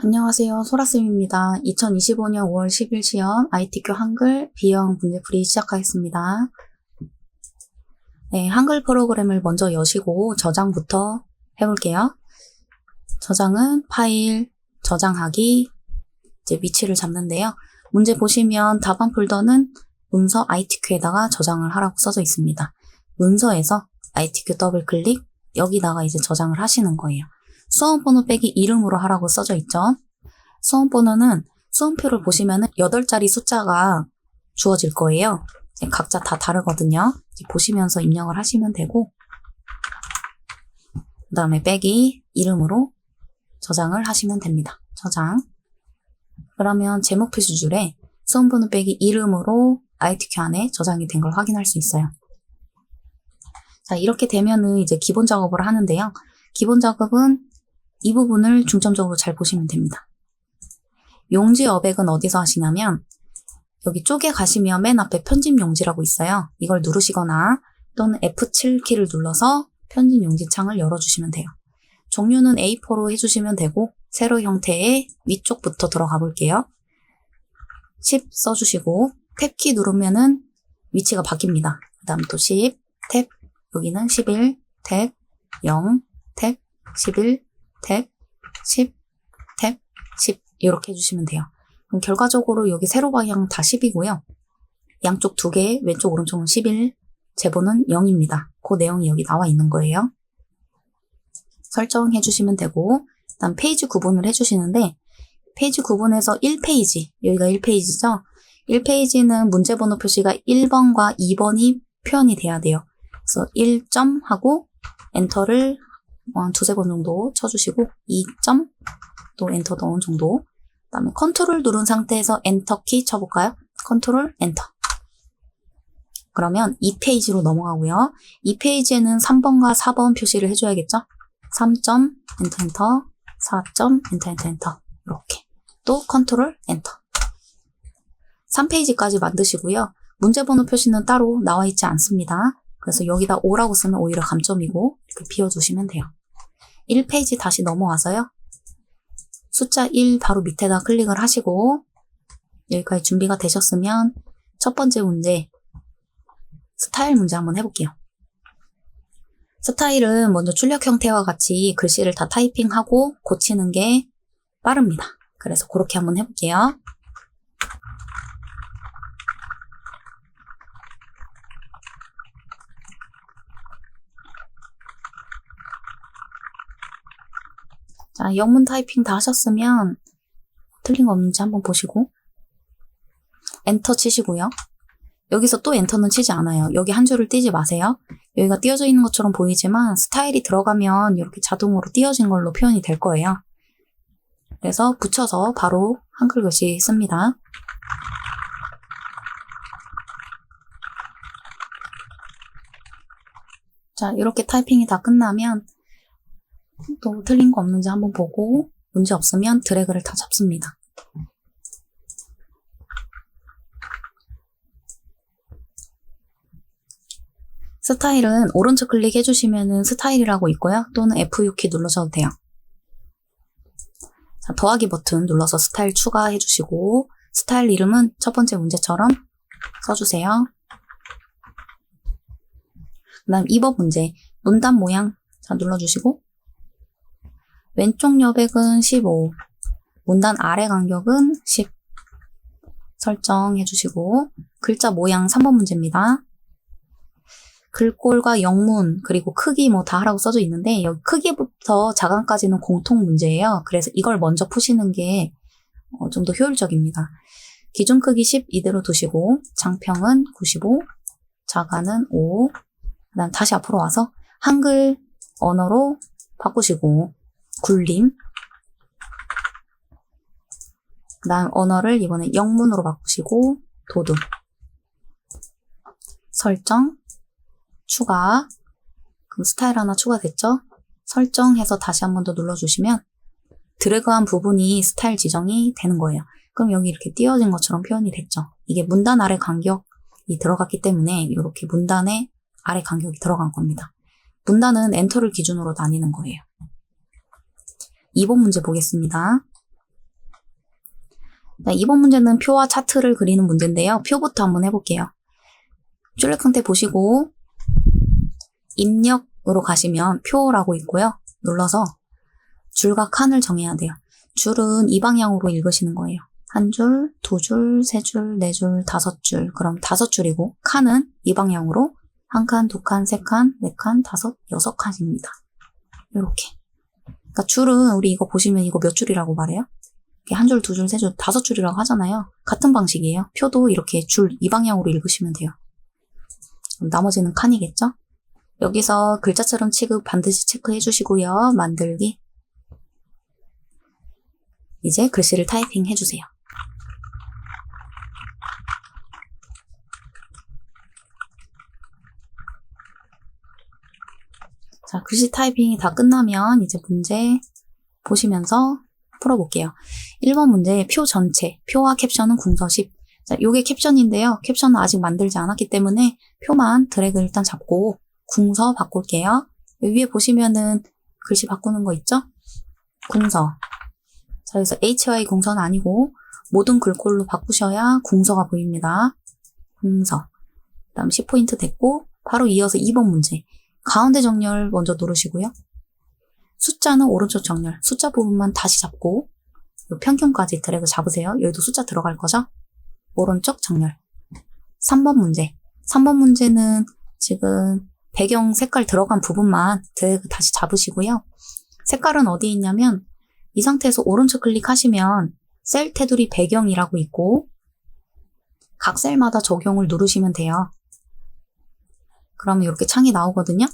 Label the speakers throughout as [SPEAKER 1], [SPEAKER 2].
[SPEAKER 1] 안녕하세요. 소라쌤입니다. 2025년 5월 10일 시험 ITQ 한글 B형 문제풀이 시작하겠습니다. 네, 한글 프로그램을 먼저 여시고 저장부터 해볼게요. 저장은 파일, 저장하기, 이제 위치를 잡는데요. 문제 보시면 답안 폴더는 문서 ITQ에다가 저장을 하라고 써져 있습니다. 문서에서 ITQ 더블 클릭, 여기다가 이제 저장을 하시는 거예요. 수험번호 빼기 이름으로 하라고 써져 있죠. 수험번호는 수험표를 보시면은 8자리 숫자가 주어질 거예요. 각자 다 다르거든요. 보시면서 입력을 하시면 되고, 그 다음에 빼기 이름으로 저장을 하시면 됩니다. 저장. 그러면 제목 표시줄에 수험번호 빼기 이름으로 ITQ 안에 저장이 된 걸 확인할 수 있어요. 자, 이렇게 되면은 이제 기본 작업을 하는데요. 기본 작업은 이 부분을 중점적으로 잘 보시면 됩니다. 용지 여백은 어디서 하시냐면 여기 쪽에 가시면 맨 앞에 편집 용지라고 있어요. 이걸 누르시거나 또는 F7키를 눌러서 편집 용지 창을 열어주시면 돼요. 종류는 A4로 해주시면 되고 세로 형태의 위쪽부터 들어가 볼게요. 10 써주시고 탭키 누르면은 위치가 바뀝니다. 그 다음 또 10, 탭, 여기는 11, 탭, 0, 탭, 11, 탭, 10, 탭, 10 이렇게 해주시면 돼요. 그럼 결과적으로 여기 세로 방향 다 10이고요. 양쪽 2개, 왼쪽 오른쪽은 11, 제보는 0입니다. 그 내용이 여기 나와 있는 거예요. 설정해 주시면 되고 일단 페이지 구분을 해주시는데 페이지 구분에서 1페이지, 여기가 1페이지죠? 1페이지는 문제번호 표시가 1번과 2번이 표현이 돼야 돼요. 그래서 1점 하고 엔터를 한 두세 번 정도 쳐주시고 2점 또 엔터 넣은 정도. 그 다음에 컨트롤 누른 상태에서 엔터키 쳐볼까요? 컨트롤 엔터. 그러면 2페이지로 넘어가고요. 2페이지에는 3번과 4번 표시를 해줘야겠죠? 3점 엔터 엔터 4점 엔터 엔터 엔터 이렇게 또 컨트롤 엔터. 3페이지까지 만드시고요. 문제번호 표시는 따로 나와 있지 않습니다. 그래서 여기다 5라고 쓰면 오히려 감점이고 이렇게 비워주시면 돼요. 1페이지 다시 넘어와서요. 숫자 1 바로 밑에다 클릭을 하시고 여기까지 준비가 되셨으면 첫 번째 문제 스타일 문제 한번 해볼게요. 스타일은 먼저 출력 형태와 같이 글씨를 다 타이핑하고 고치는 게 빠릅니다. 그래서 그렇게 한번 해볼게요. 자, 영문 타이핑 다 하셨으면 틀린 거 없는지 한번 보시고 엔터 치시고요. 여기서 또 엔터는 치지 않아요. 여기 한 줄을 띄지 마세요. 여기가 띄어져 있는 것처럼 보이지만 스타일이 들어가면 이렇게 자동으로 띄어진 걸로 표현이 될 거예요. 그래서 붙여서 바로 한글 글씨 씁니다. 자, 이렇게 타이핑이 다 끝나면 또 틀린 거 없는지 한번 보고 문제 없으면 드래그를 다 잡습니다. 스타일은 오른쪽 클릭 해주시면 스타일이라고 있고요. 또는 F6키 눌러셔도 돼요. 자, 더하기 버튼 눌러서 스타일 추가해주시고 스타일 이름은 첫 번째 문제처럼 써주세요. 그 다음 2번 문제 문단 모양 자 눌러주시고 왼쪽 여백은 15, 문단 아래 간격은 10 설정해주시고 글자 모양 3번 문제입니다. 글꼴과 영문 그리고 크기 뭐 다 하라고 써져 있는데 여기 크기부터 자간까지는 공통 문제예요. 그래서 이걸 먼저 푸시는 게 좀 더 효율적입니다. 기준 크기 10 이대로 두시고 장평은 95, 자간은 5, 그 다음 다시 앞으로 와서 한글 언어로 바꾸시고 굴림 그 다음 언어를 이번에 영문으로 바꾸시고 도둑 설정 추가 그럼 스타일 하나 추가됐죠? 설정해서 다시 한 번 더 눌러주시면 드래그한 부분이 스타일 지정이 되는 거예요. 그럼 여기 이렇게 띄어진 것처럼 표현이 됐죠. 이게 문단 아래 간격이 들어갔기 때문에 이렇게 문단의 아래 간격이 들어간 겁니다. 분단은 엔터를 기준으로 나뉘는 거예요. 2번 문제 보겠습니다. 2번 문제는 표와 차트를 그리는 문제인데요. 표부터 한번 해볼게요. 출력 형태 보시고 입력으로 가시면 표라고 있고요. 눌러서 줄과 칸을 정해야 돼요. 줄은 이 방향으로 읽으시는 거예요. 한 줄, 두 줄, 세 줄, 네 줄, 다섯 줄. 그럼 다섯 줄이고 칸은 이 방향으로 한 칸, 두 칸, 세 칸, 네 칸, 다섯, 여섯 칸입니다. 이렇게. 그러니까 줄은 우리 이거 보시면 이거 몇 줄이라고 말해요? 한 줄, 두 줄, 세 줄, 다섯 줄이라고 하잖아요. 같은 방식이에요. 표도 이렇게 줄 이 방향으로 읽으시면 돼요. 그럼 나머지는 칸이겠죠? 여기서 글자처럼 취급 반드시 체크해 주시고요. 만들기. 이제 글씨를 타이핑 해주세요. 자, 글씨 타이핑이 다 끝나면 이제 문제 보시면서 풀어볼게요. 1번 문제 표 전체, 표와 캡션은 궁서 10. 자, 요게 캡션인데요. 캡션은 아직 만들지 않았기 때문에 표만 드래그 일단 잡고 궁서 바꿀게요. 위에 보시면은 글씨 바꾸는 거 있죠? 궁서. 자, 여기서 HY 궁서는 아니고 모든 글꼴로 바꾸셔야 궁서가 보입니다. 궁서. 그 다음 10포인트 됐고 바로 이어서 2번 문제. 가운데 정렬 먼저 누르시고요. 숫자는 오른쪽 정렬. 숫자 부분만 다시 잡고 평균까지 드래그 잡으세요. 여기도 숫자 들어갈 거죠? 오른쪽 정렬. 3번 문제. 3번 문제는 지금 배경 색깔 들어간 부분만 드래그 다시 잡으시고요. 색깔은 어디에 있냐면 이 상태에서 오른쪽 클릭하시면 셀 테두리 배경이라고 있고 각 셀마다 적용을 누르시면 돼요. 그러면 이렇게 창이 나오거든요.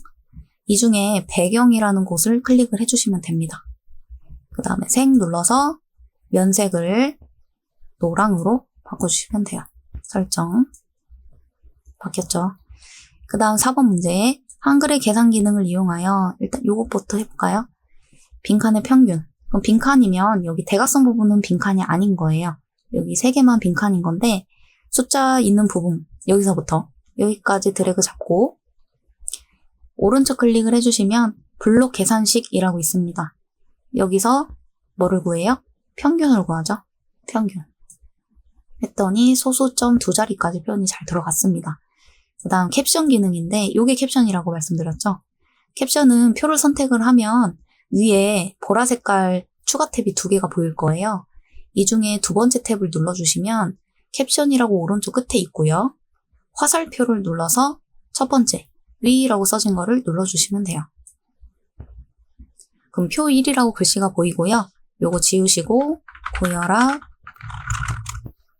[SPEAKER 1] 이 중에 배경이라는 곳을 클릭을 해주시면 됩니다. 그 다음에 색 눌러서 면색을 노랑으로 바꿔주시면 돼요. 설정. 바뀌었죠. 그 다음 4번 문제. 한글의 계산 기능을 이용하여 일단 요것부터 해볼까요? 빈칸의 평균. 그럼 빈칸이면 여기 대각선 부분은 빈칸이 아닌 거예요. 여기 3개만 빈칸인 건데 숫자 있는 부분 여기서부터 여기까지 드래그 잡고 오른쪽 클릭을 해주시면 블록 계산식이라고 있습니다. 여기서 뭐를 구해요? 평균을 구하죠. 평균. 했더니 소수점 2자리까지 표현이 잘 들어갔습니다. 그 다음 캡션 기능인데 이게 캡션이라고 말씀드렸죠. 캡션은 표를 선택을 하면 위에 보라 색깔 추가 탭이 2개가 보일 거예요. 이 중에 두 번째 탭을 눌러주시면 캡션이라고 오른쪽 끝에 있고요. 화살표를 눌러서 첫 번째 위라고 써진 거를 눌러주시면 돼요. 그럼 표 1이라고 글씨가 보이고요. 요거 지우시고 고혈압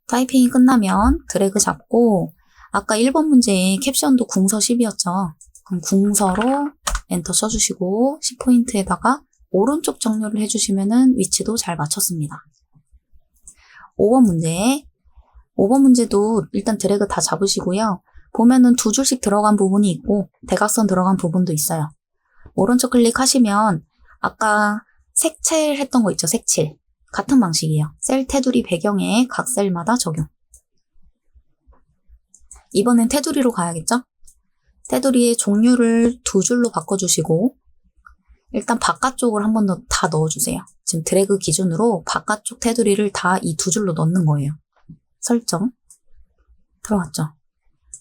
[SPEAKER 1] 타이핑이 끝나면 드래그 잡고 아까 1번 문제의 캡션도 궁서 10이었죠. 그럼 궁서로 엔터 써주시고 10포인트에다가 오른쪽 정렬을 해주시면 위치도 잘 맞췄습니다. 5번 문제. 5번 문제도 일단 드래그 다 잡으시고요. 보면은 2줄씩 들어간 부분이 있고 대각선 들어간 부분도 있어요. 오른쪽 클릭하시면 아까 색칠 했던 거 있죠? 색칠. 같은 방식이에요. 셀 테두리 배경에 각 셀마다 적용. 이번엔 테두리로 가야겠죠? 테두리의 종류를 2줄로 바꿔주시고 일단 바깥쪽을 한 번 더 다 넣어주세요. 지금 드래그 기준으로 바깥쪽 테두리를 다 이 2줄로 넣는 거예요. 설정. 들어갔죠?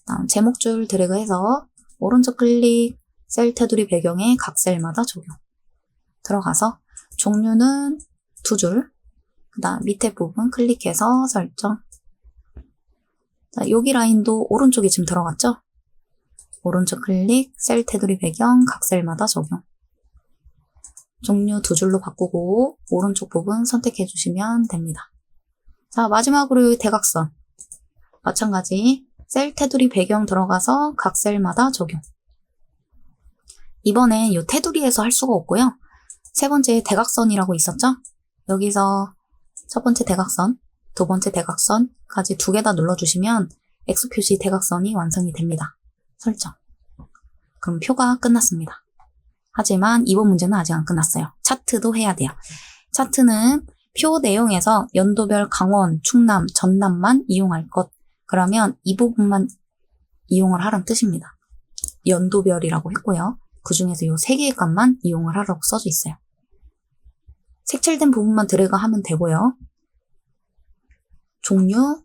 [SPEAKER 1] 다음 제목줄 드래그해서 오른쪽 클릭 셀 테두리 배경에 각 셀마다 적용. 들어가서 종류는 2줄. 그 다음 밑에 부분 클릭해서 설정. 자, 여기 라인도 오른쪽에 지금 들어갔죠? 오른쪽 클릭 셀 테두리 배경 각 셀마다 적용. 종류 2줄로 바꾸고 오른쪽 부분 선택해 주시면 됩니다. 자, 마지막으로 여기 대각선. 마찬가지 셀 테두리 배경 들어가서 각 셀마다 적용. 이번엔 이 테두리에서 할 수가 없고요. 세 번째 대각선이라고 있었죠? 여기서 첫 번째 대각선, 두 번째 대각선까지 2개 다 눌러주시면 X 표시 대각선이 완성이 됩니다. 설정. 그럼 표가 끝났습니다. 하지만 이번 문제는 아직 안 끝났어요. 차트도 해야 돼요. 차트는 표 내용에서 연도별 강원, 충남, 전남만 이용할 것. 그러면 이 부분만 이용을 하라는 뜻입니다. 연도별이라고 했고요. 그 중에서 이 3개의 값만 이용을 하라고 써져 있어요. 색칠된 부분만 드래그 하면 되고요. 종류,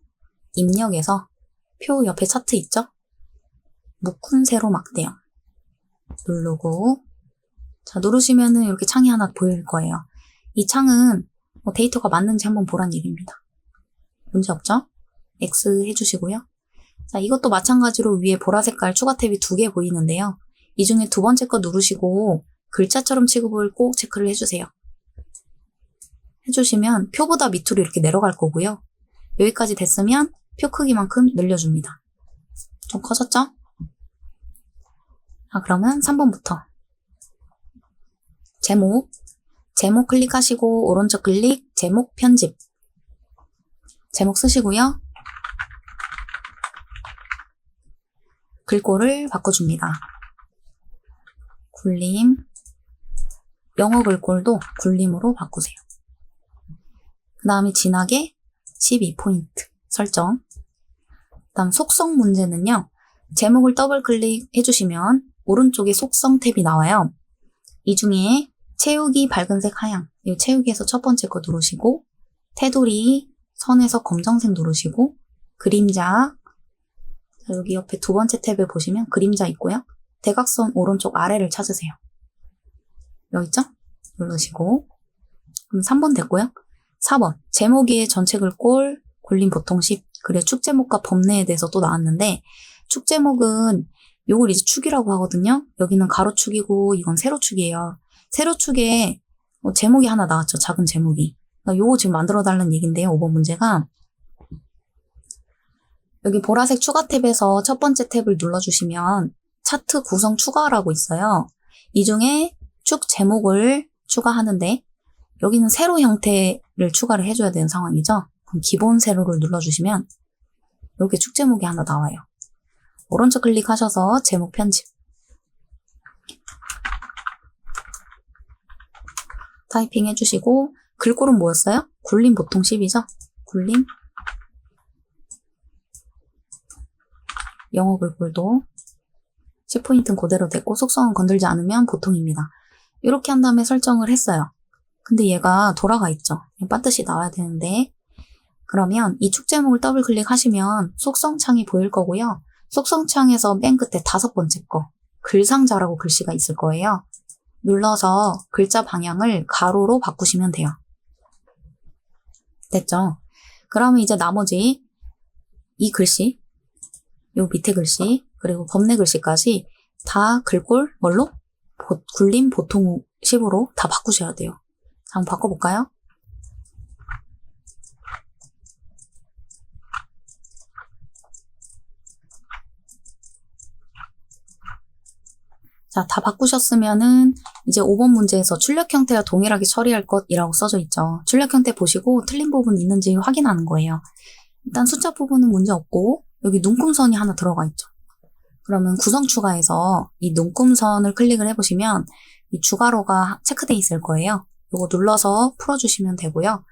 [SPEAKER 1] 입력에서 표 옆에 차트 있죠? 묶은 세로 막대형 누르고, 자, 누르시면은 이렇게 창이 하나 보일 거예요. 이 창은 데이터가 맞는지 한번 보란 얘기입니다. 문제 없죠? X 해주시고요. 자, 이것도 마찬가지로 위에 보라 색깔 추가 탭이 2개 보이는데요. 이 중에 두 번째 거 누르시고 글자처럼 취급을 꼭 체크를 해주세요. 해주시면 표보다 밑으로 이렇게 내려갈 거고요. 여기까지 됐으면 표 크기만큼 늘려줍니다. 좀 커졌죠? 자, 그러면 3번부터 제목 클릭하시고 오른쪽 클릭, 제목 편집. 제목 쓰시고요. 글꼴을 바꿔줍니다. 굴림, 영어 글꼴도 굴림으로 바꾸세요. 그 다음에 진하게 12포인트 설정. 그 다음 속성 문제는요. 제목을 더블 클릭 해주시면 오른쪽에 속성 탭이 나와요. 이 중에 채우기 밝은색 하양, 이 채우기에서 첫 번째 거 누르시고, 테두리 선에서 검정색 누르시고, 그림자, 여기 옆에 두 번째 탭에 보시면 그림자 있고요. 대각선 오른쪽 아래를 찾으세요. 여기 있죠? 누르시고, 그럼 3번 됐고요. 4번 제목의 전체 글꼴 굴림 보통 10. 그래 축제목과 법내에 대해서 또 나왔는데, 축제목은 요걸 이제 축이라고 하거든요. 여기는 가로축이고 이건 세로축이에요. 세로축에 제목이 하나 나왔죠. 작은 제목이. 그러니까 요거 지금 만들어 달라는 얘긴데요. 5번 문제가 여기 보라색 추가 탭에서 첫 번째 탭을 눌러주시면 차트 구성 추가라고 있어요. 이 중에 축 제목을 추가하는데 여기는 세로 형태를 추가를 해줘야 되는 상황이죠. 그럼 기본 세로를 눌러주시면 이렇게 축 제목이 하나 나와요. 오른쪽 클릭하셔서 제목 편집. 타이핑 해주시고 글꼴은 뭐였어요? 굴림 보통 10이죠? 굴림 영어 글꼴도 10포인트는 그대로 됐고 속성은 건들지 않으면 보통입니다. 이렇게 한 다음에 설정을 했어요. 근데 얘가 돌아가 있죠. 반드시 나와야 되는데 그러면 이 축 제목을 더블 클릭하시면 속성 창이 보일 거고요. 속성 창에서 맨 끝에 5번째 거 글상자라고 글씨가 있을 거예요. 눌러서 글자 방향을 가로로 바꾸시면 돼요. 됐죠? 그러면 이제 나머지 이 글씨, 요 밑에 글씨, 그리고 법내 글씨까지 다 글꼴 뭘로? 굴림 보통 10으로 다 바꾸셔야 돼요. 자, 한번 바꿔볼까요? 자, 다 바꾸셨으면은 이제 5번 문제에서 출력 형태와 동일하게 처리할 것이라고 써져 있죠. 출력 형태 보시고 틀린 부분 있는지 확인하는 거예요. 일단 숫자 부분은 문제 없고 여기 눈금선이 하나 들어가 있죠. 그러면 구성 추가해서 이 눈금선을 클릭을 해보시면 이 주가로가 체크돼 있을 거예요. 이거 눌러서 풀어주시면 되고요.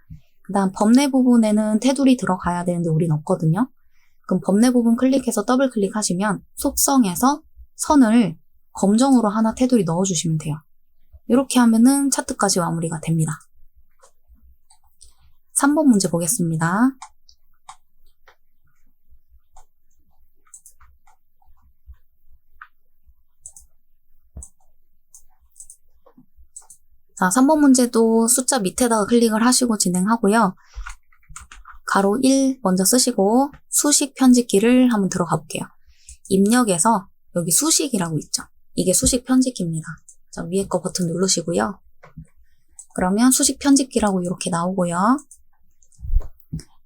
[SPEAKER 1] 그 다음 법내 부분에는 테두리 들어가야 되는데 우린 없거든요. 그럼 법내 부분 클릭해서 더블 클릭하시면 속성에서 선을 검정으로 하나 테두리 넣어주시면 돼요. 이렇게 하면은 차트까지 마무리가 됩니다. 3번 문제 보겠습니다. 자, 3번 문제도 숫자 밑에다가 클릭을 하시고 진행하고요. 가로 1 먼저 쓰시고 수식 편집기를 한번 들어가 볼게요. 입력에서 여기 수식이라고 있죠. 이게 수식 편집기입니다. 자, 위에 거 버튼 누르시고요. 그러면 수식 편집기라고 이렇게 나오고요.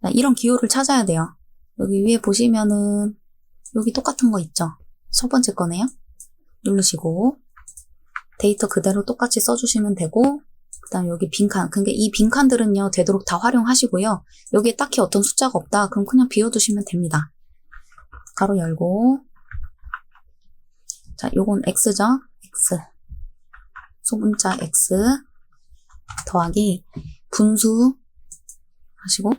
[SPEAKER 1] 자, 이런 기호를 찾아야 돼요. 여기 위에 보시면은 여기 똑같은 거 있죠. 첫 번째 거네요. 누르시고 데이터 그대로 똑같이 써주시면 되고 그 다음 여기 빈칸. 그러니까 이 빈칸들은요 되도록 다 활용하시고요. 여기에 딱히 어떤 숫자가 없다. 그럼 그냥 비워두시면 됩니다. 가로 열고 자, 요건 X죠? X. 소문자 X 더하기 분수 하시고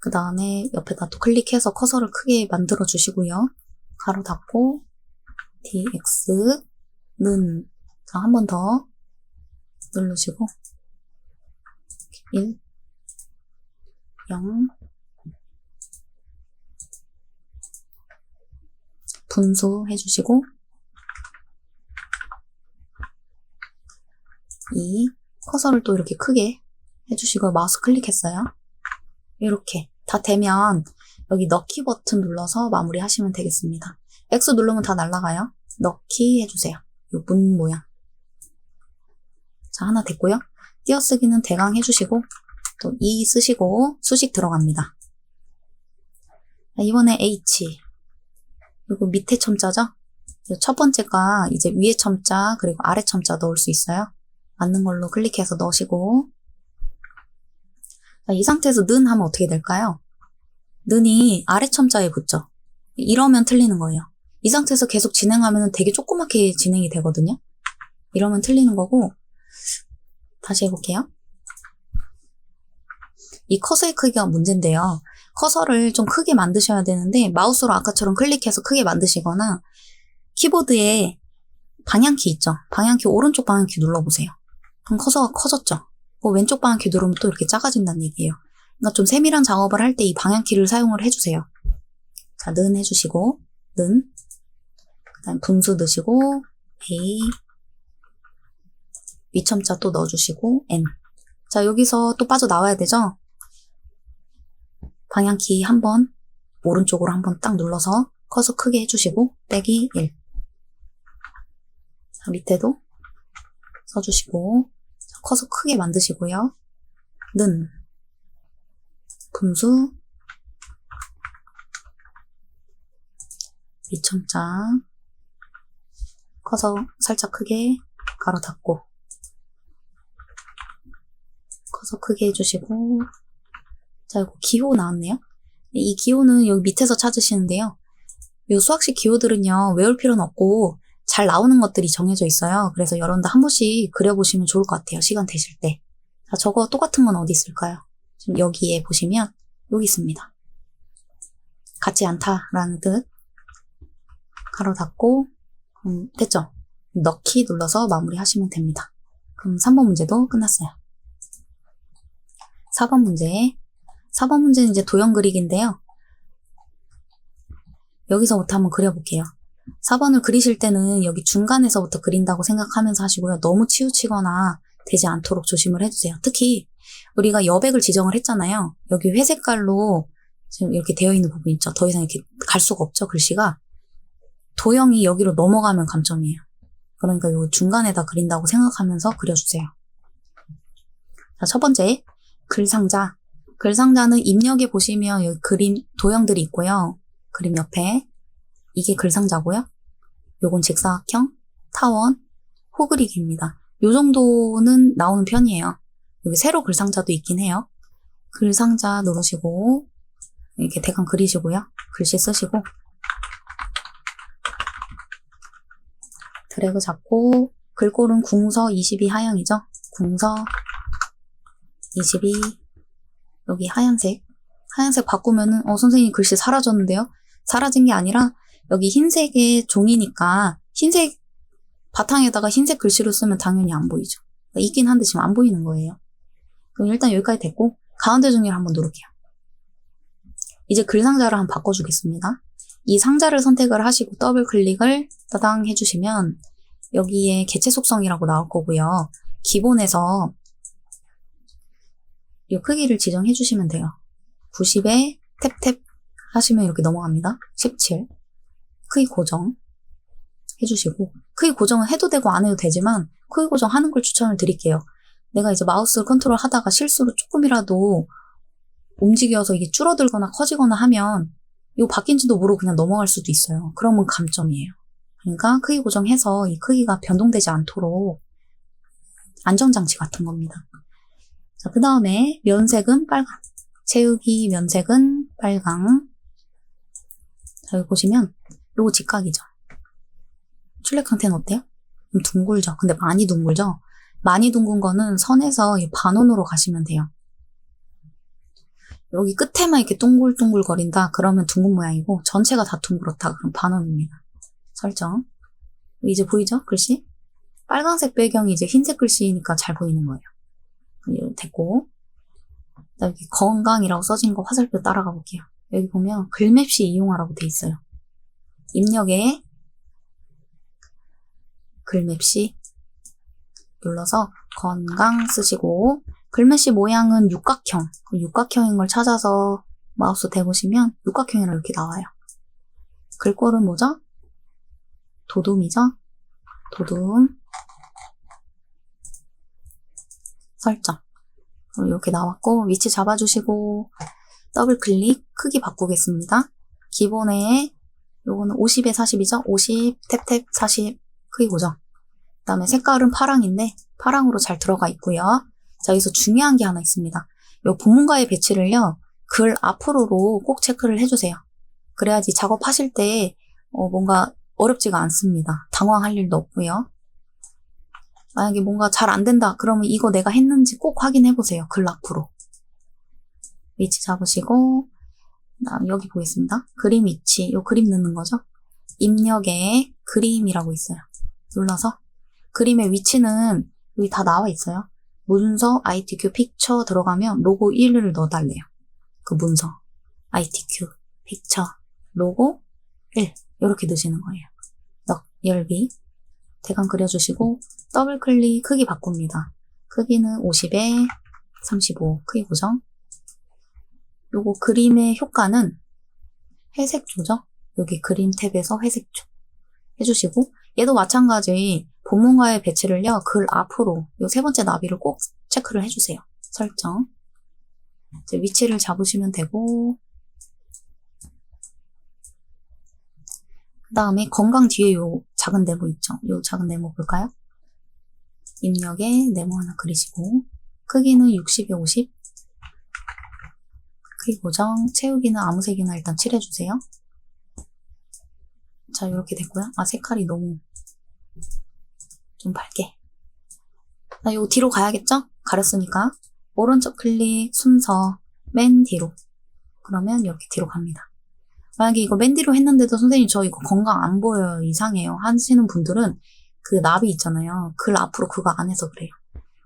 [SPEAKER 1] 그 다음에 옆에다 또 클릭해서 커서를 크게 만들어 주시고요. 가로 닫고 DX 는. 자, 한 번 더 누르시고 1, 0 분수 해주시고 2 커서를 또 이렇게 크게 해주시고 마우스 클릭했어요. 이렇게 다 되면 여기 넣기 버튼 눌러서 마무리 하시면 되겠습니다. X 누르면 다 날아가요. 넣기 해주세요. 이 문 모양. 자, 하나 됐고요. 띄어쓰기는 대강 해주시고 또 E 쓰시고 수식 들어갑니다. 이번에 H 그리고 밑에 첨자죠? 첫 번째가 이제 위에 첨자 그리고 아래 첨자 넣을 수 있어요. 맞는 걸로 클릭해서 넣으시고 자, 이 상태에서 는 하면 어떻게 될까요? 는이 아래 첨자에 붙죠. 이러면 틀리는 거예요. 이 상태에서 계속 진행하면 되게 조그맣게 진행이 되거든요. 이러면 틀리는 거고 다시 해볼게요. 이 커서의 크기가 문제인데요. 커서를 좀 크게 만드셔야 되는데 마우스로 아까처럼 클릭해서 크게 만드시거나 키보드에 방향키 있죠. 방향키 오른쪽 방향키 눌러보세요. 그럼 커서가 커졌죠. 왼쪽 방향키 누르면 또 이렇게 작아진다는 얘기예요. 그러니까 좀 세밀한 작업을 할 때 이 방향키를 사용을 해주세요. 자, 는 해주시고 는 그 다음 분수 넣으시고 A 위첨자 또 넣어주시고 N 자, 여기서 또 빠져나와야 되죠? 방향키 한번 오른쪽으로 한번 딱 눌러서 커서 크게 해주시고 빼기 1 자, 밑에도 써주시고 자, 커서 크게 만드시고요. 는 분수 위첨자 커서 살짝 크게 가로 닫고 커서 크게 해주시고 자, 이거 기호 나왔네요. 이 기호는 여기 밑에서 찾으시는데요. 이 수학식 기호들은요, 외울 필요는 없고 잘 나오는 것들이 정해져 있어요. 그래서 여러분들 한 번씩 그려보시면 좋을 것 같아요. 시간 되실 때. 자, 저거 똑같은 건 어디 있을까요? 지금 여기에 보시면 여기 있습니다. 같지 않다라는 뜻. 가로 닫고 됐죠? 넣기 눌러서 마무리 하시면 됩니다. 그럼 3번 문제도 끝났어요. 4번 문제. 4번 문제는 이제 도형 그리기인데요. 여기서부터 한번 그려볼게요. 4번을 그리실 때는 여기 중간에서부터 그린다고 생각하면서 하시고요. 너무 치우치거나 되지 않도록 조심을 해주세요. 특히 우리가 여백을 지정을 했잖아요. 여기 회색깔로 지금 이렇게 되어 있는 부분 있죠. 더 이상 이렇게 갈 수가 없죠. 글씨가. 도형이 여기로 넘어가면 감점이에요. 그러니까 이 중간에다 그린다고 생각하면서 그려주세요. 자, 첫 번째 글상자. 글상자는 입력에 보시면 여기 그림 도형들이 있고요. 그림 옆에 이게 글상자고요. 요건 직사각형, 타원, 호그리기입니다. 요 정도는 나오는 편이에요. 여기 세로 글상자도 있긴 해요. 글상자 누르시고 이렇게 대강 그리시고요. 글씨 쓰시고 드래그 잡고 글꼴은 궁서 22 하향이죠. 궁서 22 여기 하얀색 바꾸면은 선생님 글씨 사라졌는데요. 사라진 게 아니라 여기 흰색의 종이니까 흰색 바탕에다가 흰색 글씨로 쓰면 당연히 안 보이죠. 그러니까 있긴 한데 지금 안 보이는 거예요. 그럼 일단 여기까지 됐고 가운데 종이를 한번 누를게요. 이제 글상자를 한번 바꿔주겠습니다. 이 상자를 선택을 하시고 더블 클릭을 따당 해주시면 여기에 개체 속성이라고 나올 거고요. 기본에서 이 크기를 지정해 주시면 돼요. 90에 탭탭 하시면 이렇게 넘어갑니다. 17 크기 고정 해주시고 크기 고정은 해도 되고 안 해도 되지만 크기 고정하는 걸 추천을 드릴게요. 내가 이제 마우스 컨트롤 하다가 실수로 조금이라도 움직여서 이게 줄어들거나 커지거나 하면 이거 바뀐지도 모르고 그냥 넘어갈 수도 있어요. 그러면 감점이에요. 그러니까 크기 고정해서 이 크기가 변동되지 않도록 안전장치 같은 겁니다. 자, 그 다음에 면색은 빨강. 채우기 면색은 빨강. 자, 여기 보시면 요거 직각이죠. 출력 형태는 어때요? 좀 둥글죠? 근데 많이 둥글죠? 많이 둥근 거는 선에서 이 반원으로 가시면 돼요. 여기 끝에만 이렇게 둥글둥글 거린다? 그러면 둥근 모양이고 전체가 다 둥그렇다? 그럼 반원입니다. 설정. 이제 보이죠? 글씨? 빨간색 배경이 이제 흰색 글씨니까 잘 보이는 거예요. 됐고. 여기 건강이라고 써진 거 화살표 따라가 볼게요. 여기 보면 글맵시 이용하라고 돼 있어요. 입력에 글맵시 눌러서 건강 쓰시고, 글맵시 모양은 육각형, 육각형인 걸 찾아서 마우스 대보시면 육각형이라 이렇게 나와요. 글꼴은 뭐죠? 도둠이죠? 도둠 설정. 이렇게 나왔고, 위치 잡아주시고, 더블 클릭, 크기 바꾸겠습니다. 기본에 요거는 50에 40이죠? 50, 탭탭 40, 크기 고정. 그 다음에 색깔은 파랑인데 파랑으로 잘 들어가 있고요. 자, 여기서 중요한 게 하나 있습니다. 요 본문과의 배치를요, 글 앞으로로 꼭 체크를 해주세요. 그래야지 작업하실 때 뭔가 어렵지가 않습니다. 당황할 일도 없고요. 만약에 뭔가 잘 안 된다 그러면 이거 내가 했는지 꼭 확인해 보세요. 글 앞으로. 위치 잡으시고, 그다음 여기 보겠습니다. 그림 위치, 요 그림 넣는 거죠. 입력에 그림이라고 있어요. 눌러서 그림의 위치는 여기 다 나와 있어요. 문서, ITQ, 픽처 들어가면 로고 1을 넣어달래요. 그 문서, ITQ, 픽처, 로고 1 이렇게 넣으시는 거예요. 열기 대강 그려주시고, 더블 클릭 크기 바꿉니다. 크기는 50에 35 크기 고정. 요거 그림의 효과는 회색조죠. 여기 그림 탭에서 회색조 해주시고, 얘도 마찬가지 본문과의 배치를요, 글 앞으로 요 세 번째 나비를 꼭 체크를 해주세요. 설정. 이제 위치를 잡으시면 되고, 그 다음에 건강 뒤에 요 작은 네모 있죠. 요 작은 네모 볼까요? 입력에 네모 하나 그리시고, 크기는 60에 50, 크기 고정, 채우기는 아무 색이나 일단 칠해주세요. 자, 이렇게 됐고요. 아, 색깔이 너무 좀 밝게. 자, 요거 뒤로 가야겠죠? 가렸으니까. 오른쪽 클릭, 순서, 맨 뒤로. 그러면 이렇게 뒤로 갑니다. 만약에 이거 맨 뒤로 했는데도 선생님 저 이거 건강 안 보여요, 이상해요 하시는 분들은 그 나비 있잖아요. 글 앞으로 그거 안 해서 그래요.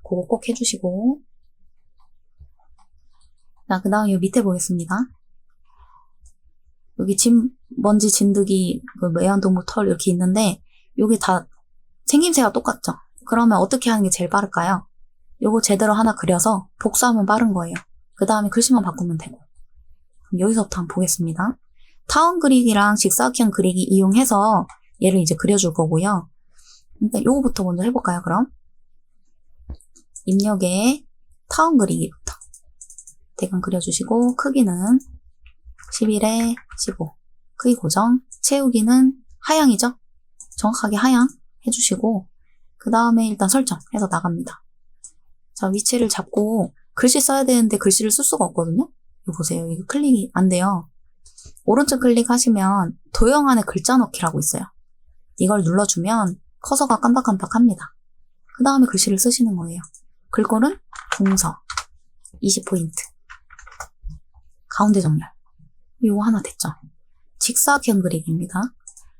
[SPEAKER 1] 그거 꼭 해주시고. 자, 그 다음 요 밑에 보겠습니다. 여기 먼지 진드기, 그 애완동물 털 이렇게 있는데, 요게 다 생김새가 똑같죠? 그러면 어떻게 하는 게 제일 빠를까요? 요거 제대로 하나 그려서 복사하면 빠른 거예요. 그 다음에 글씨만 바꾸면 되고. 그럼 여기서부터 한번 보겠습니다. 타원 그리기랑 직사각형 그리기 이용해서 얘를 이제 그려줄 거고요. 일단 요거부터 먼저 해볼까요, 그럼? 입력에 타원 그리기부터 대강 그려주시고, 크기는 11에 15 크기 고정, 채우기는 하향이죠? 정확하게 하향 해주시고, 그 다음에 일단 설정해서 나갑니다. 자, 위치를 잡고 글씨 써야 되는데 글씨를 쓸 수가 없거든요? 이거 보세요. 이거 클릭이 안 돼요. 오른쪽 클릭하시면 도형 안에 글자 넣기라고 있어요. 이걸 눌러주면 커서가 깜박깜박합니다. 그 다음에 글씨를 쓰시는 거예요. 글꼴은 궁서 20포인트, 가운데 정렬. 이거 하나 됐죠? 직사각형 그리기입니다.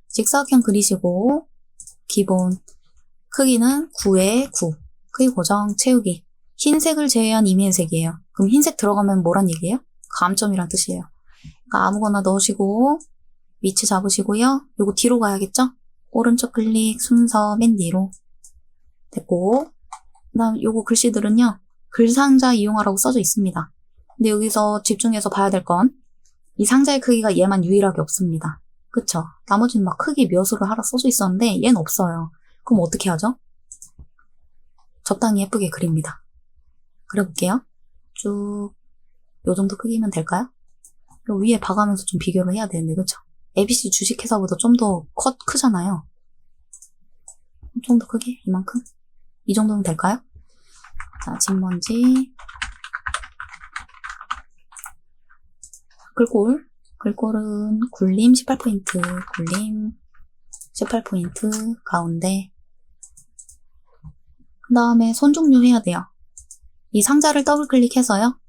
[SPEAKER 1] 직사각형 그리시고, 기본 크기는 9에 9 크기 고정, 채우기. 흰색을 제외한 이면색이에요. 그럼 흰색 들어가면 뭐란 얘기예요? 감점이란 뜻이에요. 그러니까 아무거나 넣으시고 위치 잡으시고요. 요거 뒤로 가야겠죠? 오른쪽 클릭, 순서 맨 뒤로. 됐고, 그 다음 요거 글씨들은요, 글상자 이용하라고 써져 있습니다. 근데 여기서 집중해서 봐야 될 건 이 상자의 크기가 얘만 유일하게 없습니다. 그쵸? 나머지는 막 크기 몇으로 하라 써져 있었는데 얘는 없어요. 그럼 어떻게 하죠? 적당히 예쁘게 그립니다. 그려볼게요. 쭉 요 정도 크기면 될까요? 요 위에 봐가면서 좀 비교를 해야 되는데, 그쵸? ABC 주식회사보다 좀 더 크잖아요. 좀 더 크게? 이만큼? 이 정도면 될까요? 자, 진먼지. 글꼴은 굴림 18포인트, 굴림 18포인트, 가운데. 그 다음에 선 종류 해야 돼요. 이 상자를 더블 클릭해서요.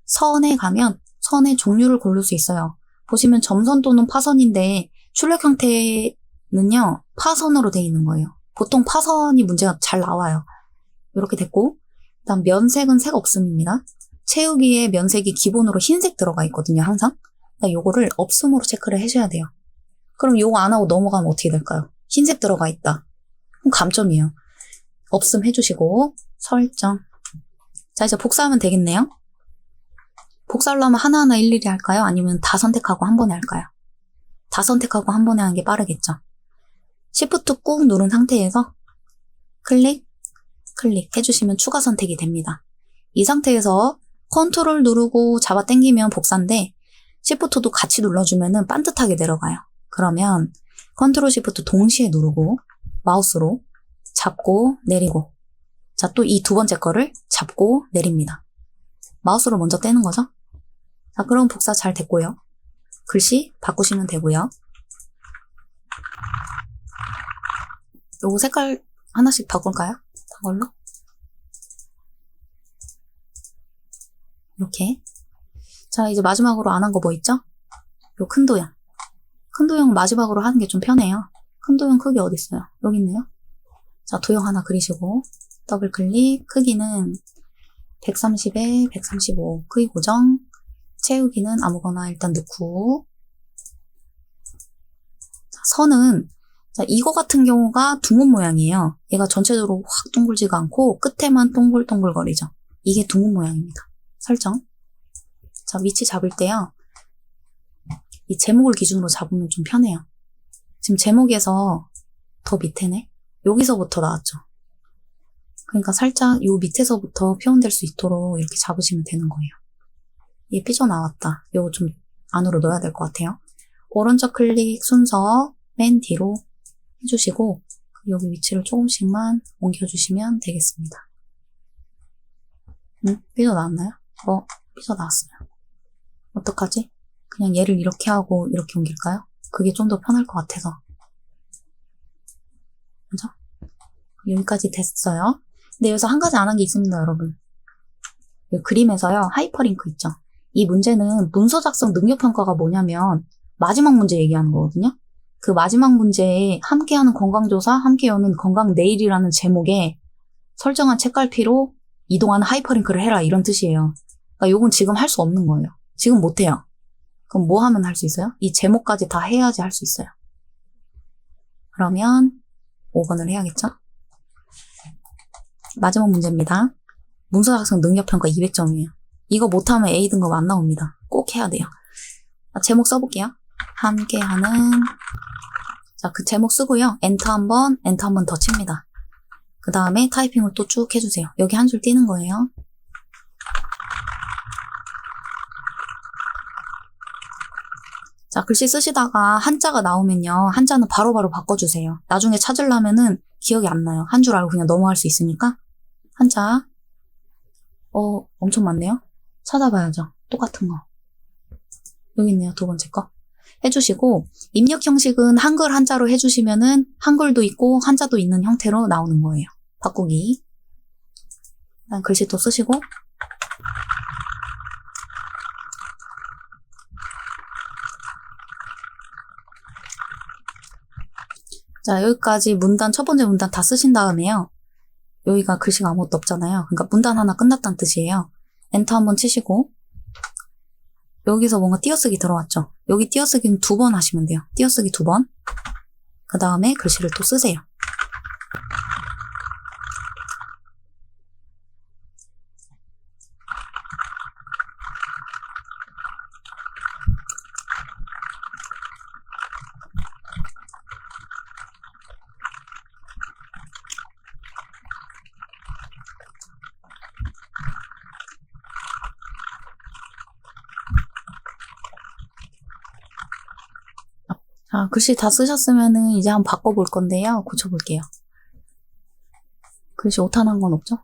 [SPEAKER 1] 선에 가면 선의 종류를 고를 수 있어요. 보시면 점선 또는 파선인데 출력 형태는요. 파선으로 돼 있는 거예요. 보통 파선이 문제가 잘 나와요. 이렇게 됐고, 그다음 면색은 색 없음입니다. 채우기에 면색이 기본으로 흰색 들어가 있거든요, 항상. 그러니까 요거를 없음으로 체크를 해줘야 돼요. 그럼 요거 안 하고 넘어가면 어떻게 될까요? 흰색 들어가 있다. 그럼 감점이에요. 없음 해주시고, 설정. 자, 이제 복사하면 되겠네요. 복사를 하면 하나하나 일일이 할까요? 아니면 다 선택하고 한 번에 할까요? 다 선택하고 한 번에 하는 게 빠르겠죠. Shift 꾹 누른 상태에서 클릭, 클릭 해주시면 추가 선택이 됩니다. 이 상태에서 컨트롤 누르고 잡아 당기면 복사인데 Shift도 같이 눌러주면 반듯하게 내려가요. 그러면 컨트롤 Shift 동시에 누르고 마우스로 잡고 내리고, 자, 또 이 두 번째 거를 잡고 내립니다. 마우스로 먼저 떼는 거죠. 자, 그럼 복사 잘 됐고요. 글씨 바꾸시면 되고요. 요거 색깔 하나씩 바꿀까요? 다걸로 이렇게. 자, 이제 마지막으로 안 한 거 뭐 있죠? 요 큰 도형. 큰 도형 마지막으로 하는 게 좀 편해요. 큰 도형 크기 어디 있어요? 여기 있네요. 자, 도형 하나 그리시고 더블 클릭, 크기는 130에 135, 크기 고정, 채우기는 아무거나 일단 넣고. 자, 선은, 자, 이거 같은 경우가 둥근 모양이에요. 얘가 전체적으로 확 둥글지가 않고 끝에만 동글동글거리죠. 이게 둥근 모양입니다. 설정. 자, 위치 잡을 때요, 이 제목을 기준으로 잡으면 좀 편해요. 지금 제목에서 더 밑에네? 여기서부터 나왔죠. 그러니까 살짝 요 밑에서부터 표현될 수 있도록 이렇게 잡으시면 되는 거예요. 얘 삐져나왔다. 요거 좀 안으로 넣어야 될 것 같아요. 오른쪽 클릭 순서 맨 뒤로 해주시고 여기 위치를 조금씩만 옮겨주시면 되겠습니다. 삐져나왔나요? 삐져나왔어요. 어떡하지? 그냥 얘를 이렇게 하고 이렇게 옮길까요? 그게 좀 더 편할 것 같아서. 그죠? 여기까지 됐어요. 근데 여기서 한 가지 안 한 게 있습니다, 여러분. 이 그림에서요, 하이퍼링크 있죠? 이 문제는 문서 작성 능력 평가가 뭐냐면 마지막 문제 얘기하는 거거든요. 그 마지막 문제에 함께하는 건강조사, 함께 여는 건강 내일이라는 제목에 설정한 책갈피로 이동하는 하이퍼링크를 해라, 이런 뜻이에요. 그러니까 요건 지금 할 수 없는 거예요. 지금 못 해요. 그럼 뭐 하면 할 수 있어요? 이 제목까지 다 해야지 할 수 있어요. 그러면 5번을 해야겠죠? 마지막 문제입니다. 문서 작성 능력 평가 200점이에요. 이거 못하면 A 등급 안 나옵니다. 꼭 해야 돼요. 자, 제목 써볼게요. 함께하는. 자, 그 제목 쓰고요. 엔터 한 번 더 칩니다. 그 다음에 타이핑을 또 쭉 해주세요. 여기 한 줄 띄는 거예요. 자, 글씨 쓰시다가 한자가 나오면요, 한자는 바로바로 바꿔주세요. 나중에 찾으려면은 기억이 안 나요. 한 줄 알고 그냥 넘어갈 수 있으니까. 한자. 엄청 많네요. 찾아봐야죠. 똑같은 거. 여기 있네요. 두 번째 거. 해주시고, 입력 형식은 한글 한자로 해주시면은 한글도 있고 한자도 있는 형태로 나오는 거예요. 바꾸기. 일단 글씨 또 쓰시고. 자, 여기까지 문단, 첫 번째 문단 다 쓰신 다음에요. 여기가 글씨가 아무것도 없잖아요. 그러니까 문단 하나 끝났다는 뜻이에요. 엔터 한번 치시고, 여기서 뭔가 띄어쓰기 들어왔죠? 여기 띄어쓰기는 2번 하시면 돼요. 띄어쓰기 2번. 그 다음에 글씨를 또 쓰세요. 자, 글씨 다 쓰셨으면은 이제 한번 바꿔볼 건데요. 고쳐볼게요. 글씨 오타난 건 없죠?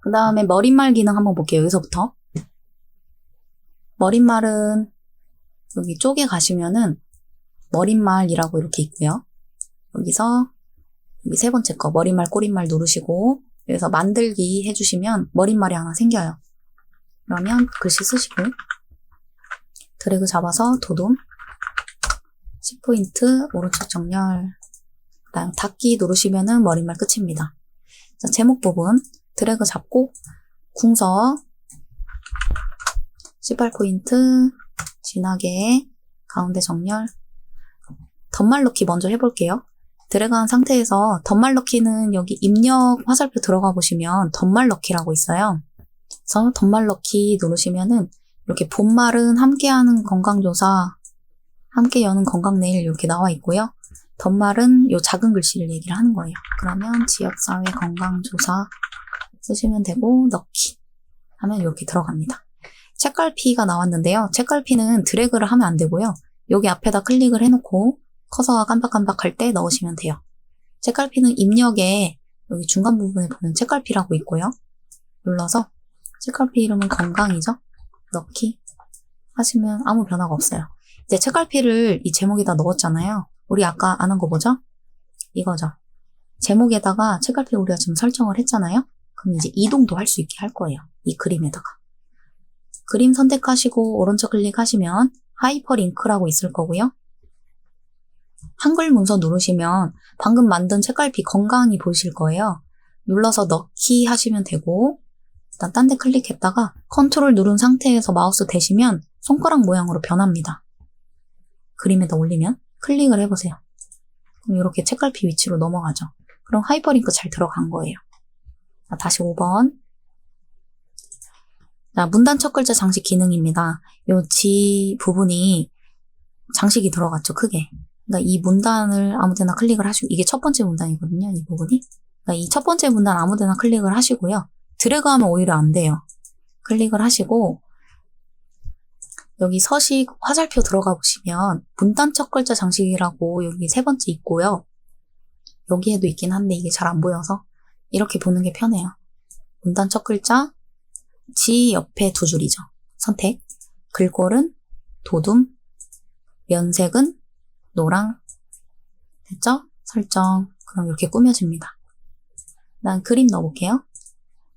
[SPEAKER 1] 그 다음에 머릿말 기능 한번 볼게요. 여기서부터. 머릿말은 여기 쪽에 가시면은 머릿말이라고 이렇게 있고요. 여기서 여기 세 번째 거 머릿말 꼬릿말 누르시고 여기서 만들기 해주시면 머릿말이 하나 생겨요. 그러면 글씨 쓰시고 드래그 잡아서 도둠 10포인트 오른쪽 정렬 그다음 닫기 누르시면은 머릿말 끝입니다. 자, 제목 부분 드래그 잡고 궁서 18포인트 진하게 가운데 정렬 덧말 넣기 먼저 해볼게요. 드래그한 상태에서 덧말 넣기는 여기 입력 화살표 들어가 보시면 덧말 넣기라고 있어요. 그래서 덧말 넣기 누르시면은 이렇게 본말은 함께하는 건강조사, 함께 여는 건강내일 이렇게 나와 있고요. 덧말은 요 작은 글씨를 얘기를 하는 거예요. 그러면 지역사회 건강조사 쓰시면 되고 넣기 하면 이렇게 들어갑니다. 책갈피가 나왔는데요. 책갈피는 드래그를 하면 안 되고요. 여기 앞에다 클릭을 해놓고 커서가 깜박깜박할 때 넣으시면 돼요. 책갈피는 입력에 여기 중간 부분에 보면 책갈피라고 있고요. 눌러서 책갈피 이름은 건강이죠. 넣기 하시면 아무 변화가 없어요. 이제 책갈피를 이 제목에다 넣었잖아요. 우리 아까 안 한 거 뭐죠? 이거죠. 제목에다가 책갈피 우리가 지금 설정을 했잖아요. 그럼 이제 이동도 할 수 있게 할 거예요. 이 그림에다가. 그림 선택하시고 오른쪽 클릭하시면 하이퍼링크라고 있을 거고요. 한글 문서 누르시면 방금 만든 책갈피 건강이 보이실 거예요. 눌러서 넣기 하시면 되고 일단 딴 데 클릭했다가 컨트롤 누른 상태에서 마우스 대시면 손가락 모양으로 변합니다. 그림에다 올리면 클릭을 해보세요. 그럼 이렇게 책갈피 위치로 넘어가죠. 그럼 하이퍼링크 잘 들어간 거예요. 자, 다시 5번. 자, 문단 첫 글자 장식 기능입니다. 요 지 부분이 장식이 들어갔죠, 크게. 그러니까 이 문단을 아무데나 클릭을 하시고, 이게 첫 번째 문단이거든요, 이 부분이. 그러니까 이 첫 번째 문단 아무데나 클릭을 하시고요. 드래그하면 오히려 안 돼요. 클릭을 하시고, 여기 서식 화살표 들어가 보시면 문단 첫 글자 장식이라고 여기 세 번째 있고요. 여기에도 있긴 한데 이게 잘 안 보여서 이렇게 보는 게 편해요. 문단 첫 글자, 지 옆에 두 줄이죠. 선택. 글꼴은 도둠, 면색은 노랑. 됐죠? 설정. 그럼 이렇게 꾸며집니다. 난 그림 넣어볼게요.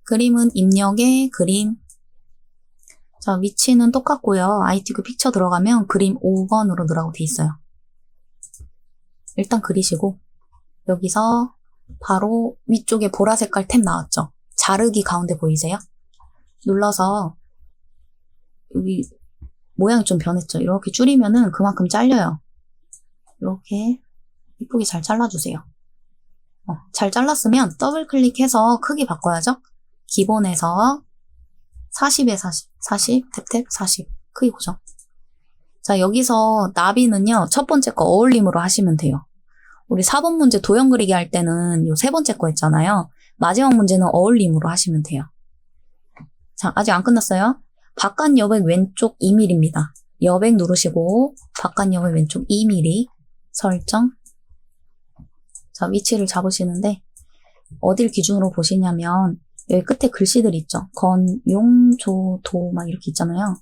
[SPEAKER 1] 그림은 입력에 그림. 자, 위치는 똑같고요. ITQ 픽처 들어가면 그림 5번으로 넣으라고 돼 있어요. 일단 그리시고 여기서 바로 위쪽에 보라 색깔 탭 나왔죠? 자르기 가운데 보이세요? 눌러서 여기 모양이 좀 변했죠? 이렇게 줄이면은 그만큼 잘려요. 이렇게 이쁘게 잘 잘라주세요. 잘 잘랐으면 더블 클릭해서 크기 바꿔야죠? 기본에서 40에 40, 40, 탭탭 40 크기 고정. 자, 여기서 나비는요, 첫 번째 거 어울림으로 하시면 돼요. 우리 4번 문제 도형 그리기 할 때는 요 세 번째 거 있잖아요. 마지막 문제는 어울림으로 하시면 돼요. 자, 아직 안 끝났어요. 바깥 여백 왼쪽 2mm입니다. 여백 누르시고 바깥 여백 왼쪽 2mm 설정. 자, 위치를 잡으시는데 어딜 기준으로 보시냐면 여기 끝에 글씨들 있죠. 건, 용, 조, 도 막 이렇게 있잖아요.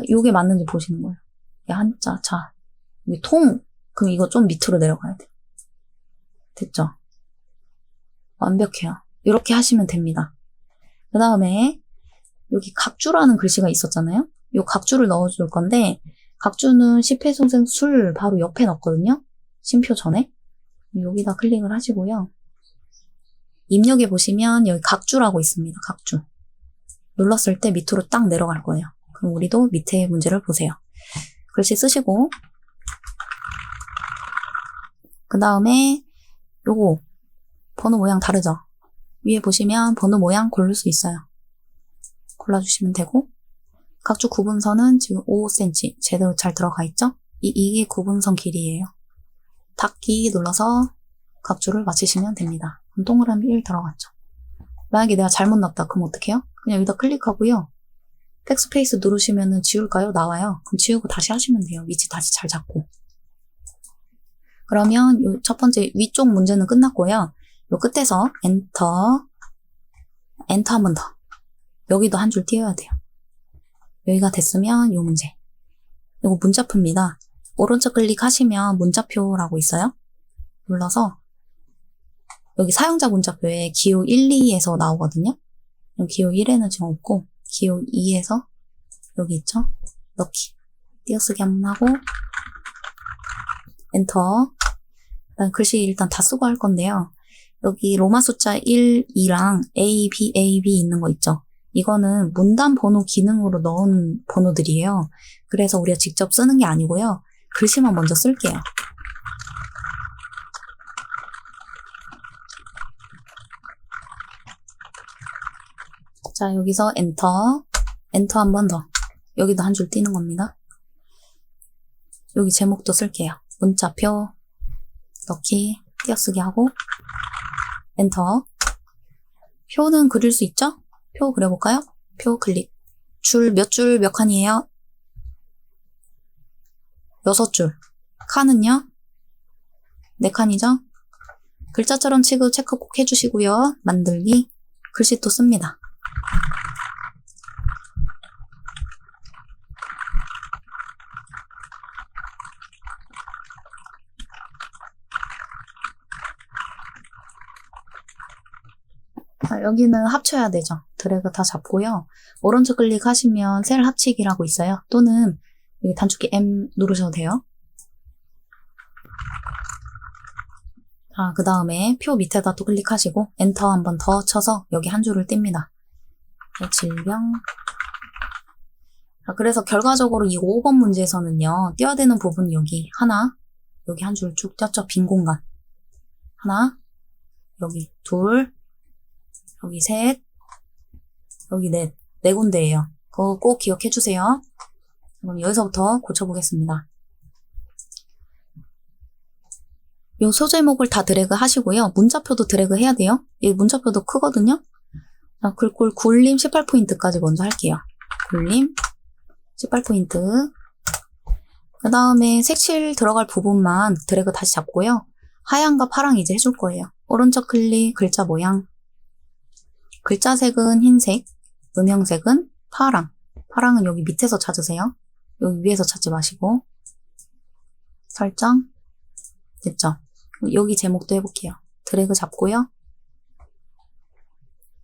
[SPEAKER 1] 요게 맞는지 보시는 거예요. 한자, 자, 여기 통. 그럼 이거 좀 밑으로 내려가야 돼요. 됐죠? 완벽해요. 이렇게 하시면 됩니다. 그 다음에 여기 각주라는 글씨가 있었잖아요. 이 각주를 넣어줄 건데 각주는 십회송생 술 바로 옆에 넣었거든요. 심표 전에. 여기다 클릭을 하시고요. 입력해 보시면 여기 각주라고 있습니다. 각주. 눌렀을 때 밑으로 딱 내려갈 거예요. 그럼 우리도 밑에 문제를 보세요. 글씨 쓰시고 그 다음에 요거 번호 모양 다르죠? 위에 보시면 번호 모양 고를 수 있어요. 골라주시면 되고 각주 구분선은 지금 5cm 제대로 잘 들어가 있죠? 이게 구분선 길이에요. 닫기 눌러서 각주를 맞추시면 됩니다. 그럼 동그라미 1 들어갔죠. 만약에 내가 잘못 넣었다 그럼 어떡해요? 그냥 여기다 클릭하고요. 백스페이스 누르시면 지울까요? 나와요. 그럼 지우고 다시 하시면 돼요. 위치 다시 잘 잡고. 그러면 요 첫 번째 위쪽 문제는 끝났고요. 요 끝에서 엔터 한 번 더. 여기도 한 줄 띄워야 돼요. 여기가 됐으면 요 문제. 이거 문자표입니다. 오른쪽 클릭하시면 문자표라고 있어요. 눌러서 여기 사용자 문자표에 기호 1, 2에서 나오거든요. 기호 1에는 지금 없고 기호 2에서 여기 있죠? 넣기. 띄어쓰기 한번 하고 엔터. 일단 글씨 일단 다 쓰고 할 건데요. 여기 로마 숫자 1, 2랑 A, B, A, B 있는 거 있죠? 이거는 문단 번호 기능으로 넣은 번호들이에요. 그래서 우리가 직접 쓰는 게 아니고요. 글씨만 먼저 쓸게요. 자, 여기서 엔터. 엔터 한 번 더. 여기도 한 줄 띄는 겁니다. 여기 제목도 쓸게요. 문자표 넣기, 띄어쓰기 하고 엔터. 표는 그릴 수 있죠? 표 그려볼까요? 표 클릭. 줄 몇 칸이에요? 6줄. 칸은요? 4칸이죠? 글자처럼 체크 꼭 해주시고요. 만들기. 글씨 또 씁니다. 여기는 합쳐야 되죠. 드래그 다 잡고요. 오른쪽 클릭하시면 셀 합치기라고 있어요. 또는 여기 단축키 M 누르셔도 돼요. 그 다음에 표 밑에다 또 클릭하시고 엔터 한 번 더 쳐서 여기 한 줄을 띱니다. 질병. 그래서 결과적으로 이 5번 문제에서는요. 띄어야 되는 부분이 여기 하나, 여기 한 줄 쭉 띄었죠. 빈 공간. 하나, 여기 둘, 여기 셋, 여기 넷. 네 군데예요. 그거 꼭 기억해 주세요. 그럼 여기서부터 고쳐보겠습니다. 요 소제목을 다 드래그 하시고요. 문자표도 드래그 해야 돼요. 이 문자표도 크거든요. 자, 글꼴 굴림 18포인트까지 먼저 할게요. 굴림 18포인트. 그 다음에 색칠 들어갈 부분만 드래그 다시 잡고요. 하얀과 파랑 이제 해줄 거예요. 오른쪽 클릭, 글자 모양. 글자 색은 흰색, 음영색은 파랑. 파랑은 여기 밑에서 찾으세요. 여기 위에서 찾지 마시고. 설정. 됐죠? 여기 제목도 해볼게요. 드래그 잡고요.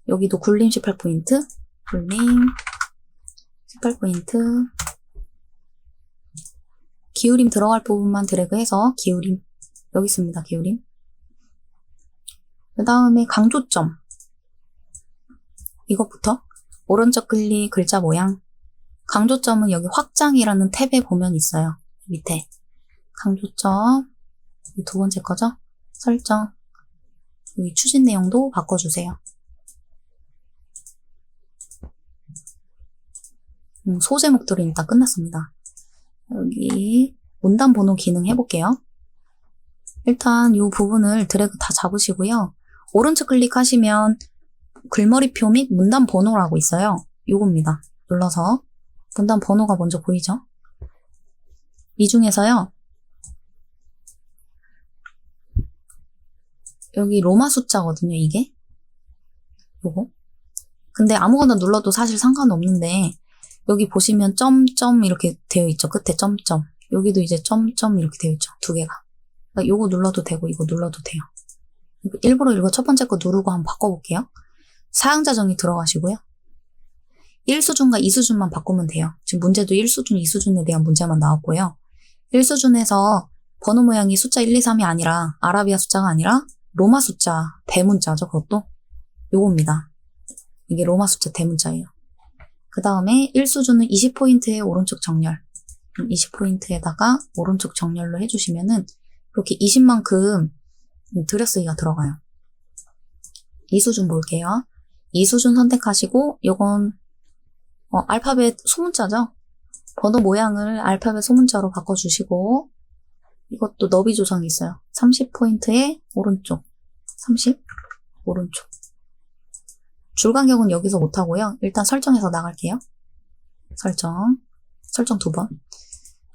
[SPEAKER 1] 여기도 굴림 18포인트. 굴림 18포인트. 기울임 들어갈 부분만 드래그해서 기울임. 여기 있습니다. 기울임. 그 다음에 강조점. 이것부터 오른쪽 클릭 글자 모양. 강조점은 여기 확장이라는 탭에 보면 있어요. 밑에 강조점. 두 번째 거죠? 설정. 여기 추진 내용도 바꿔주세요. 소제목들은 일단 끝났습니다. 여기 문단 번호 기능 해볼게요. 일단 이 부분을 드래그 다 잡으시고요. 오른쪽 클릭하시면 글머리표 및 문단 번호라고 있어요. 요겁니다. 눌러서 문단 번호가 먼저 보이죠? 이 중에서요. 여기 로마 숫자거든요, 이게. 요거. 근데 아무거나 눌러도 사실 상관없는데 여기 보시면 점점 이렇게 되어 있죠. 끝에 점점. 여기도 이제 점점 이렇게 되어 있죠. 두 개가. 그러니까 요거 눌러도 되고 이거 눌러도 돼요. 일부러 이거 첫 번째 거 누르고 한번 바꿔볼게요. 사용자 정의 들어가시고요. 1수준과 2수준만 바꾸면 돼요. 지금 문제도 1수준, 2수준에 대한 문제만 나왔고요. 1수준에서 번호 모양이 숫자 1, 2, 3이 아니라 아라비아 숫자가 아니라 로마 숫자 대문자죠. 그것도 요겁니다. 이게 로마 숫자 대문자예요. 그 다음에 1수준은 20포인트의 오른쪽 정렬. 20포인트에다가 오른쪽 정렬로 해주시면은 이렇게 20만큼 들여쓰기가 들어가요. 2수준 볼게요. 2수준 선택하시고 요건 알파벳 소문자죠. 번호 모양을 알파벳 소문자로 바꿔주시고 이것도 너비 조정이 있어요. 30포인트의 오른쪽 30 오른쪽 줄 간격은 여기서 못하고요. 일단 설정해서 나갈게요. 설정 2번.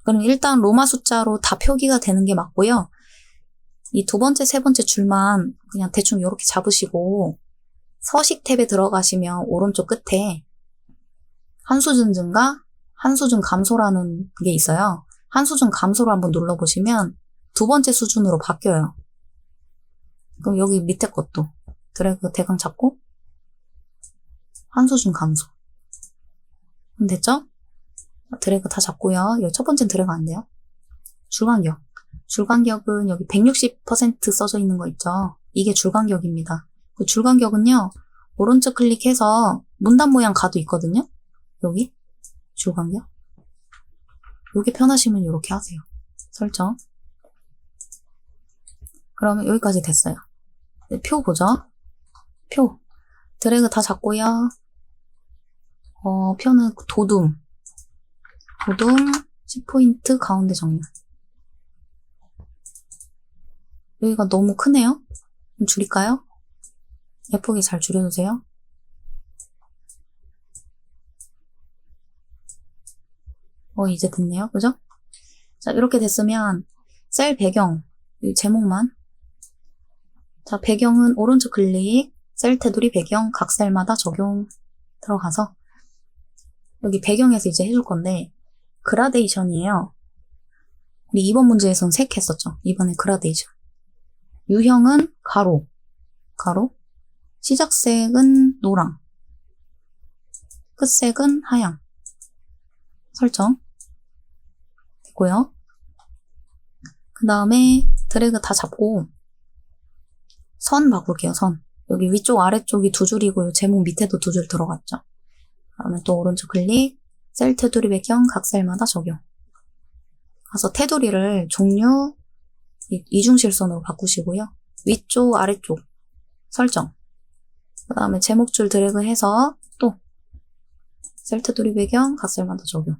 [SPEAKER 1] 그럼 일단 로마 숫자로 다 표기가 되는 게 맞고요. 이 두 번째, 세 번째 줄만 그냥 대충 이렇게 잡으시고 서식 탭에 들어가시면 오른쪽 끝에 한 수준 증가, 한 수준 감소라는 게 있어요. 한 수준 감소를 한번 눌러보시면 두 번째 수준으로 바뀌어요. 그럼 여기 밑에 것도 드래그 대강 잡고 한 수준 감소. 그럼 됐죠? 드래그 다 잡고요. 여기 첫 번째는 드래그 안 돼요. 줄간격. 줄간격은 여기 160% 써져 있는 거 있죠. 이게 줄간격입니다. 그 줄간격은요, 오른쪽 클릭해서 문단 모양 가도 있거든요. 여기 줄간격. 요게 편하시면 이렇게 하세요. 설정. 그러면 여기까지 됐어요. 네, 표 보죠. 표. 드래그 다 잡고요. 표는 도둠. 도둠 10포인트 가운데 정렬. 여기가 너무 크네요. 좀 줄일까요? 예쁘게 잘 줄여주세요. 이제 됐네요. 그죠? 자, 이렇게 됐으면 셀 배경, 이 제목만. 자, 배경은 오른쪽 클릭, 셀 테두리 배경, 각 셀마다 적용 들어가서 여기 배경에서 이제 해줄 건데 그라데이션이에요. 우리 이번 문제에서는 색 했었죠. 이번에 그라데이션. 유형은 가로, 시작색은 노랑, 끝색은 하양. 설정 됐고요. 그 다음에 드래그 다 잡고 선 바꿀게요. 선. 여기 위쪽 아래쪽이 두 줄이고 제목 밑에도 두 줄 들어갔죠. 그러면 또 오른쪽 클릭, 셀 테두리 배경 각 셀마다 적용. 그래서 테두리를 종류 이중실선으로 바꾸시고요. 위쪽 아래쪽 설정. 그 다음에 제목줄 드래그해서 또 셀 테두리 배경 각 셀마다 적용.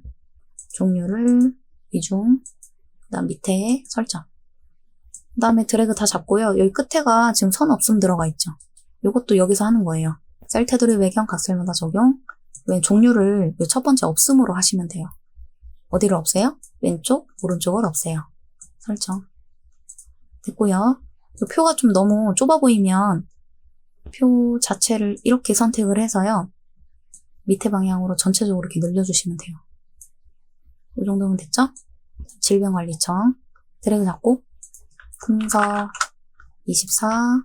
[SPEAKER 1] 종류를 이중. 그 다음 밑에 설정. 그 다음에 드래그 다 잡고요. 여기 끝에가 지금 선 없음 들어가 있죠. 이것도 여기서 하는 거예요. 셀 테두리 배경 각 셀마다 적용. 왜 종류를 첫 번째 없음으로 하시면 돼요. 어디를 없애요? 왼쪽, 오른쪽을 없애요. 설정. 됐고요. 이 표가 좀 너무 좁아 보이면 표 자체를 이렇게 선택을 해서요. 밑에 방향으로 전체적으로 이렇게 늘려주시면 돼요. 이 정도면 됐죠? 질병관리청 드래그 잡고 풍서 24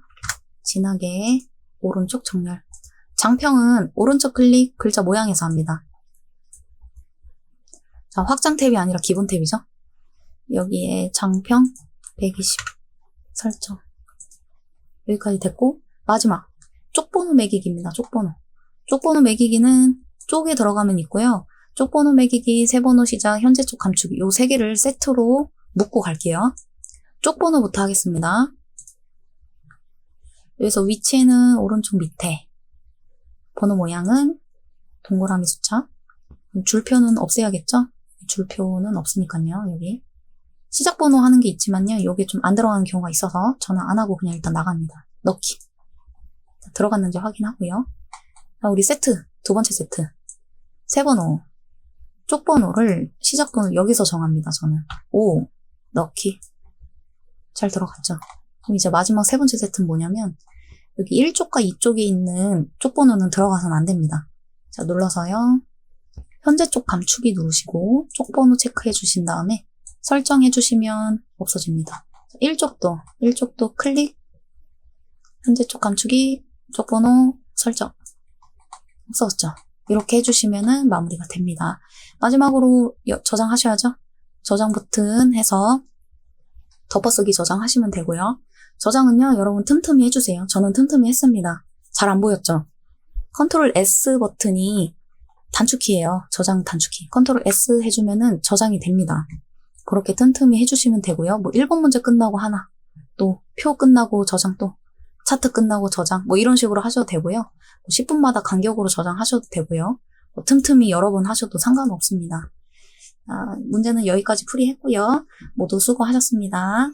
[SPEAKER 1] 진하게 오른쪽 정렬. 장평은 오른쪽 클릭 글자 모양에서 합니다. 자, 확장 탭이 아니라 기본 탭이죠. 여기에 장평 120 설정. 여기까지 됐고 마지막 쪽번호 매기기입니다. 쪽번호 매기기는 쪽에 들어가면 있고요. 쪽번호 매기기, 세번호 시작, 현재 쪽 감추기 요 세 개를 세트로 묶고 갈게요. 쪽번호부터 하겠습니다. 여기서 위치는 오른쪽 밑에, 번호 모양은 동그라미 숫자. 줄표는 없애야겠죠? 줄표는 없으니까요. 여기 시작 번호 하는 게 있지만요. 이게 좀 안 들어가는 경우가 있어서 저는 안 하고 그냥 일단 나갑니다. 넣기. 들어갔는지 확인하고요. 자, 우리 세트, 두 번째 세트. 세 번호, 쪽번호를 시작 번호 여기서 정합니다. 저는 5 넣기. 잘 들어갔죠? 그럼 이제 마지막 세 번째 세트는 뭐냐면 여기 1쪽과 2쪽에 있는 쪽번호는 들어가서는 안 됩니다. 자, 눌러서요. 현재 쪽 감추기 누르시고 쪽번호 체크해 주신 다음에 설정해 주시면 없어집니다. 1쪽도 클릭, 현재 쪽 감추기, 쪽번호 설정. 없어졌죠? 이렇게 해주시면은 마무리가 됩니다. 마지막으로 저장하셔야죠? 저장 버튼 해서 덮어쓰기 저장하시면 되고요. 저장은요, 여러분 틈틈이 해주세요. 저는 틈틈이 했습니다. 잘 안 보였죠? 컨트롤 S 버튼이 단축키예요. 저장 단축키. 컨트롤 S 해주면은 저장이 됩니다. 그렇게 틈틈이 해주시면 되고요. 뭐 1번 문제 끝나고 하나, 또 표 끝나고 저장, 또 차트 끝나고 저장, 뭐 이런 식으로 하셔도 되고요. 10분마다 간격으로 저장하셔도 되고요. 뭐 틈틈이 여러 번 하셔도 상관없습니다. 문제는 여기까지 풀이했고요. 모두 수고하셨습니다.